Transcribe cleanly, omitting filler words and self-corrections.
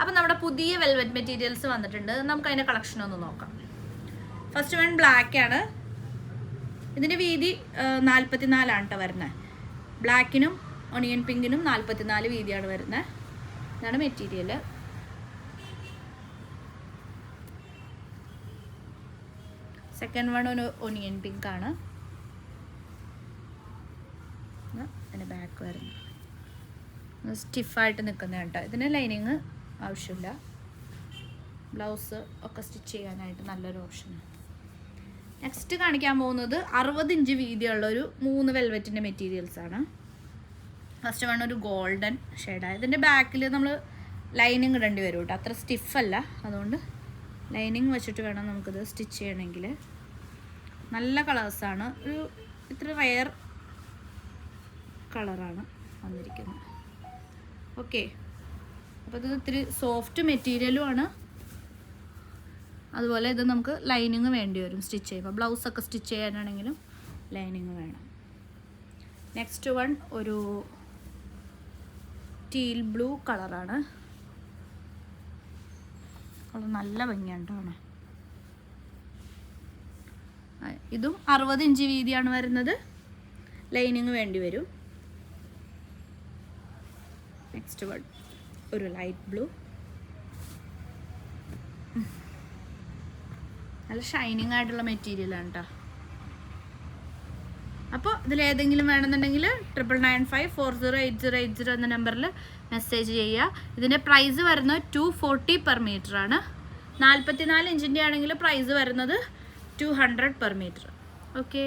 അപ്പോൾ നമ്മുടെ പുതിയ വെൽവെറ്റ് മെറ്റീരിയൽസ് വന്നിട്ടുണ്ട്. നമുക്ക് അതിൻ്റെ കളക്ഷൻ ഒന്ന് നോക്കാം. ഫസ്റ്റ് വൺ ബ്ലാക്ക് ആണ്. ഇതിൻ്റെ വീതി 44 കേട്ടോ വരുന്നത്. ബ്ലാക്കിനും ഒണിയൻ പിങ്കിനും 44 വീതിയാണ് വരുന്നത്. ഇതാണ് മെറ്റീരിയൽ. സെക്കൻഡ് വൺ ഒരു ഒണിയൻ പിങ്ക് ആണ്. അതിൻ്റെ ബാക്ക് വരുന്നത് സ്റ്റിഫായിട്ട് നിൽക്കുന്ന കേട്ടോ. ഇതിന് ലൈനിങ് ആവശ്യമില്ല. ബ്ലൗസ് ഒക്കെ സ്റ്റിച്ച് ചെയ്യാനായിട്ട് നല്ലൊരു ഓപ്ഷനാണ്. നെക്സ്റ്റ് കാണിക്കാൻ പോകുന്നത് 60 ഇഞ്ച് വീതിയുള്ളൊരു 3 വെൽവെറ്റിൻ്റെ മെറ്റീരിയൽസാണ്. ഫസ്റ്റ് വൺ ഒരു ഗോൾഡൻ ഷെയ്ഡാണ്. ഇതിൻ്റെ ബാക്കിൽ നമ്മൾ ലൈനിങ് ഇടേണ്ടി വരും കേട്ടോ. അത്ര സ്റ്റിഫല്ല, അതുകൊണ്ട് ലൈനിങ് വെച്ചിട്ട് വേണം നമുക്കിത് സ്റ്റിച്ച് ചെയ്യണമെങ്കിൽ. നല്ല കളേഴ്സാണ്. ഒരു ഇത്ര റെയർ കളറാണ് വന്നിരിക്കുന്നത്. ഓക്കെ, അപ്പോൾ ഇത് ഇത്തിരി സോഫ്റ്റ് മെറ്റീരിയലും ആണ്. അതുപോലെ ഇത് നമുക്ക് ലൈനിങ് വേണ്ടി വരും സ്റ്റിച്ച് ചെയ്യുമ്പോൾ. ബ്ലൗസൊക്കെ സ്റ്റിച്ച് ചെയ്യാനാണെങ്കിലും ലൈനിങ് വേണം. നെക്സ്റ്റ് വൺ ഒരു ടീൽ ബ്ലൂ കളറാണ്. അത് നല്ല ഭംഗിയാണ് കാണാൻ. ഇതും 60 ഇഞ്ച് വീതിയാണ് വരുന്നത്. ലൈനിങ് വേണ്ടി വരും. നെക്സ്റ്റ് വൺ ഒരു ലൈറ്റ് ബ്ലൂ. നല്ല ഷൈനിങ് ആയിട്ടുള്ള മെറ്റീരിയലാണ് കേട്ടോ. അപ്പോൾ ഇതിലേതെങ്കിലും വേണമെന്നുണ്ടെങ്കിൽ 9995408080 എന്ന നമ്പറിൽ മെസ്സേജ് ചെയ്യുക. ഇതിൻ്റെ പ്രൈസ് വരുന്നത് 240 പെർ മീറ്റർ ആണ്. 44 ഇഞ്ചിൻ്റെ ആണെങ്കിൽ പ്രൈസ് വരുന്നത് 200 പെർ മീറ്റർ. ഓക്കെ.